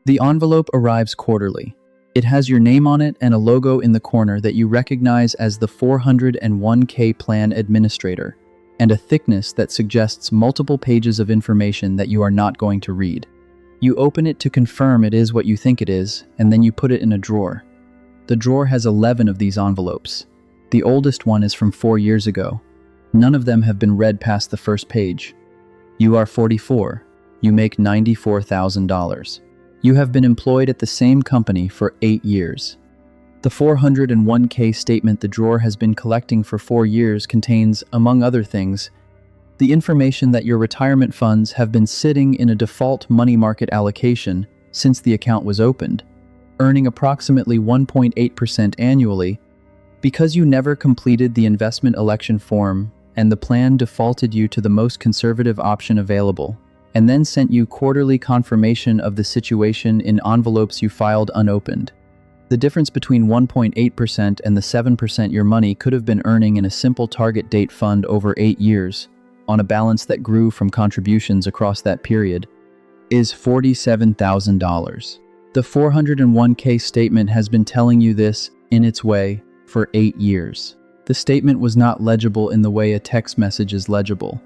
The envelope arrives quarterly. It has your name on it and a logo in the corner that you recognize as the 401k plan administrator, and a thickness that suggests multiple pages of information that you are not going to read. You open it to confirm it is what you think it is, and then you put it in a drawer. The drawer has 11 of these envelopes. The oldest one is from 4 years ago. None of them have been read past the first page. You are 44. You make $94,000. You have been employed at the same company for 8 years. The 401k statement the drawer has been collecting for 4 years contains, among other things, the information that your retirement funds have been sitting in a default money market allocation since the account was opened, earning approximately 1.8% annually. Because you never completed the investment election form and the plan defaulted you to the most conservative option available, and then sent you quarterly confirmation of the situation in envelopes you filed unopened. The difference between 1.8% and the 7% your money could have been earning in a simple target date fund over 8 years, on a balance that grew from contributions across that period, is $47,000. The 401k statement has been telling you this, in its way, for 8 years. The statement was not legible in the way a text message is legible.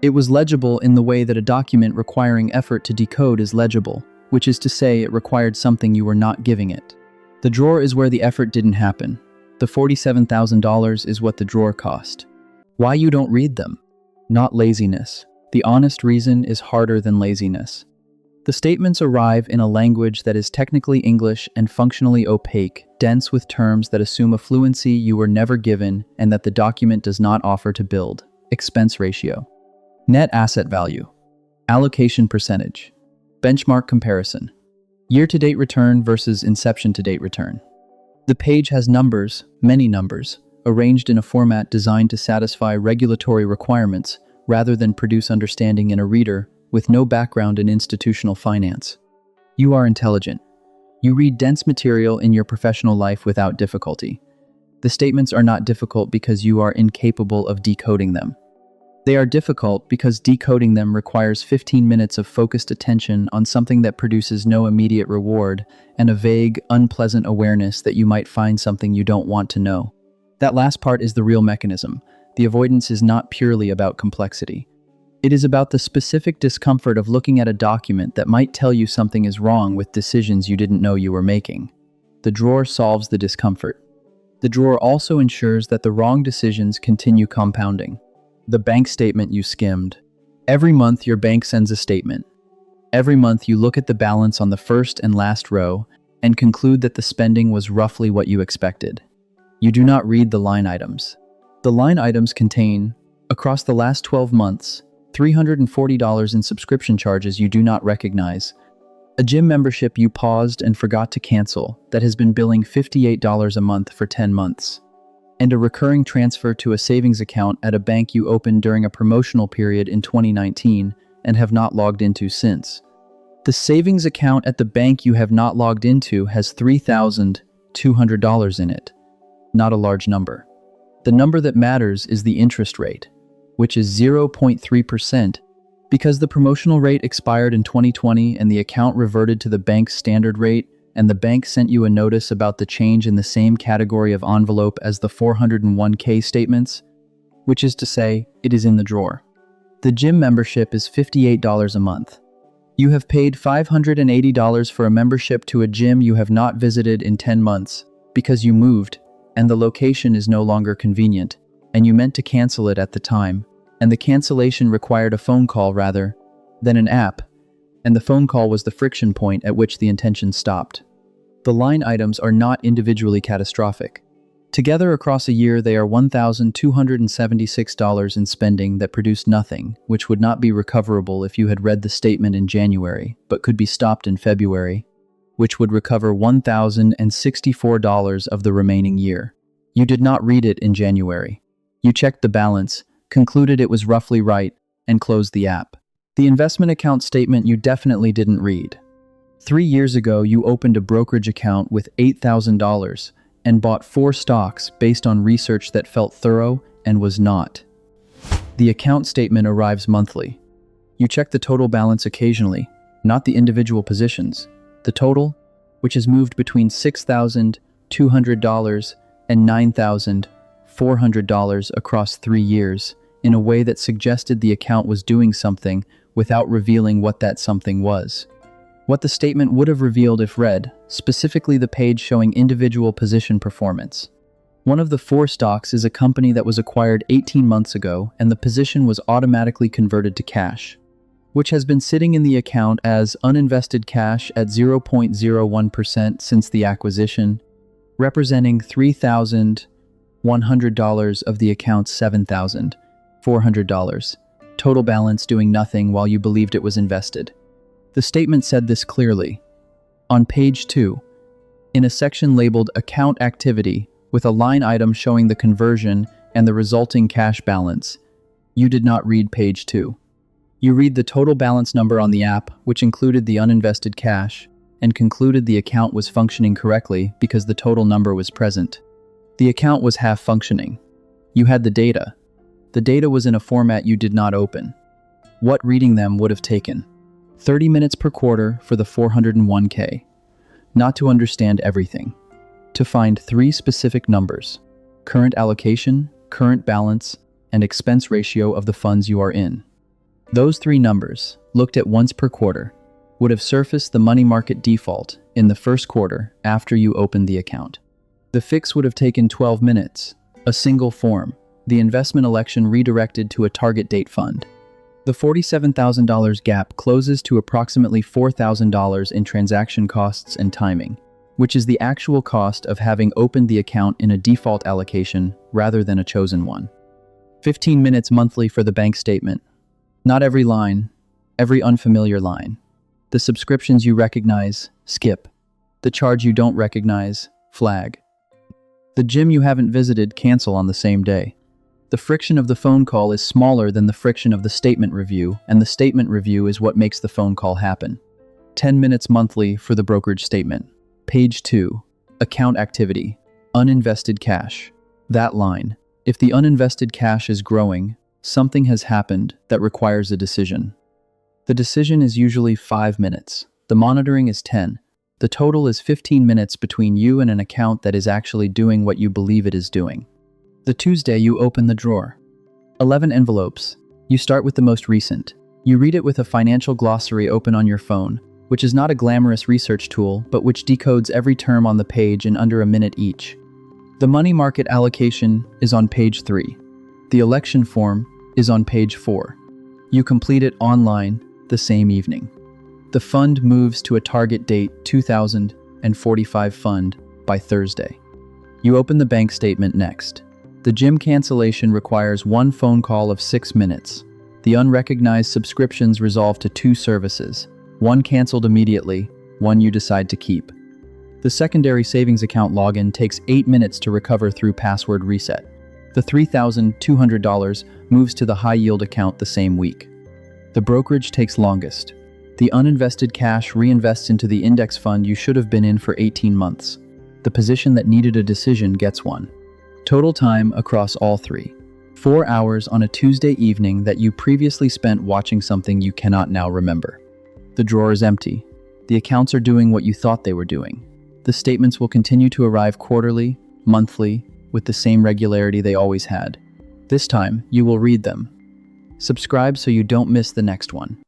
It was legible in the way that a document requiring effort to decode is legible, which is to say it required something you were not giving it. The drawer is where the effort didn't happen. The $47,000 is what the drawer cost. Why you don't read them? Not laziness. The honest reason is harder than laziness. The statements arrive in a language that is technically English and functionally opaque, dense with terms that assume a fluency you were never given and that the document does not offer to build. Expense ratio. Net asset value. Allocation percentage. Benchmark comparison. Year-to-date return versus inception-to-date return. The page has numbers, many numbers, arranged in a format designed to satisfy regulatory requirements rather than produce understanding in a reader with no background in institutional finance. You are intelligent. You read dense material in your professional life without difficulty. The statements are not difficult because you are incapable of decoding them. They are difficult because decoding them requires 15 minutes of focused attention on something that produces no immediate reward and a vague, unpleasant awareness that you might find something you don't want to know. That last part is the real mechanism. The avoidance is not purely about complexity. It is about the specific discomfort of looking at a document that might tell you something is wrong with decisions you didn't know you were making. The drawer solves the discomfort. The drawer also ensures that the wrong decisions continue compounding. The bank statement you skimmed. Every month your bank sends a statement. Every month you look at the balance on the first and last row and conclude that the spending was roughly what you expected. You do not read the line items. The line items contain, across the last 12 months, $340 in subscription charges you do not recognize, a gym membership you paused and forgot to cancel that has been billing $58 a month for 10 months, and a recurring transfer to a savings account at a bank you opened during a promotional period in 2019 and have not logged into since. The savings account at the bank you have not logged into has $3,200 in it. Not a large number. The number that matters is the interest rate, which is 0.3%, because the promotional rate expired in 2020 and the account reverted to the bank's standard rate, and the bank sent you a notice about the change in the same category of envelope as the 401k statements, which is to say, it is in the drawer. The gym membership is $58 a month. You have paid $580 for a membership to a gym you have not visited in 10 months because you moved, and the location is no longer convenient, and you meant to cancel it at the time, and the cancellation required a phone call rather than an app, and the phone call was the friction point at which the intention stopped. The line items are not individually catastrophic. Together across a year they are $1,276 in spending that produced nothing, which would not be recoverable if you had read the statement in January, but could be stopped in February, which would recover $1,064 of the remaining year. You did not read it in January. You checked the balance, concluded it was roughly right, and closed the app. The investment account statement you definitely didn't read. 3 years ago, you opened a brokerage account with $8,000 and bought 4 stocks based on research that felt thorough and was not. The account statement arrives monthly. You check the total balance occasionally, not the individual positions. The total, which has moved between $6,200 and $9,400 across 3 years, in a way that suggested the account was doing something without revealing what that something was. What the statement would have revealed if read, specifically the page showing individual position performance. One of the 4 stocks is a company that was acquired 18 months ago, and the position was automatically converted to cash, which has been sitting in the account as uninvested cash at 0.01% since the acquisition, representing $3,100 of the account's $7,400. Total balance doing nothing while you believed it was invested. The statement said this clearly. On page 2, in a section labeled Account Activity, with a line item showing the conversion and the resulting cash balance, you did not read page 2. You read the total balance number on the app, which included the uninvested cash, and concluded the account was functioning correctly because the total number was present. The account was half functioning. You had the data. The data was in a format you did not open. What reading them would have taken? 30 minutes per quarter for the 401k. Not to understand everything. To find 3 specific numbers: current allocation, current balance, and expense ratio of the funds you are in. Those 3 numbers, looked at once per quarter, would have surfaced the money market default in the first quarter after you opened the account. The fix would have taken 12 minutes, a single form, the investment election redirected to a target date fund. The $47,000 gap closes to approximately $4,000 in transaction costs and timing, which is the actual cost of having opened the account in a default allocation rather than a chosen one. 15 minutes monthly for the bank statement. Not every line, every unfamiliar line. The subscriptions you recognize, skip. The charge you don't recognize, flag. The gym you haven't visited, cancel on the same day. The friction of the phone call is smaller than the friction of the statement review, and the statement review is what makes the phone call happen. 10 minutes monthly for the brokerage statement. Page 2, Account Activity, Uninvested Cash. That line. If the uninvested cash is growing, something has happened that requires a decision. The decision is usually 5 minutes. The monitoring is 10. The total is 15 minutes between you and an account that is actually doing what you believe it is doing. The Tuesday you open the drawer. 11 envelopes. You start with the most recent. You read it with a financial glossary open on your phone, which is not a glamorous research tool, but which decodes every term on the page in under a minute each. The money market allocation is on page 3. The election form is on page 4. You complete it online the same evening. The fund moves to a target date 2045 fund by Thursday. You open the bank statement next. The gym cancellation requires 1 phone call of 6 minutes. The unrecognized subscriptions resolve to 2 services. 1 canceled immediately, 1 you decide to keep. The secondary savings account login takes 8 minutes to recover through password reset. The $3,200 moves to the high-yield account the same week. The brokerage takes longest. The uninvested cash reinvests into the index fund you should have been in for 18 months. The position that needed a decision gets one. Total time across all 3. 4 hours on a Tuesday evening that you previously spent watching something you cannot now remember. The drawer is empty. The accounts are doing what you thought they were doing. The statements will continue to arrive quarterly, monthly, with the same regularity they always had. This time, you will read them. Subscribe so you don't miss the next one.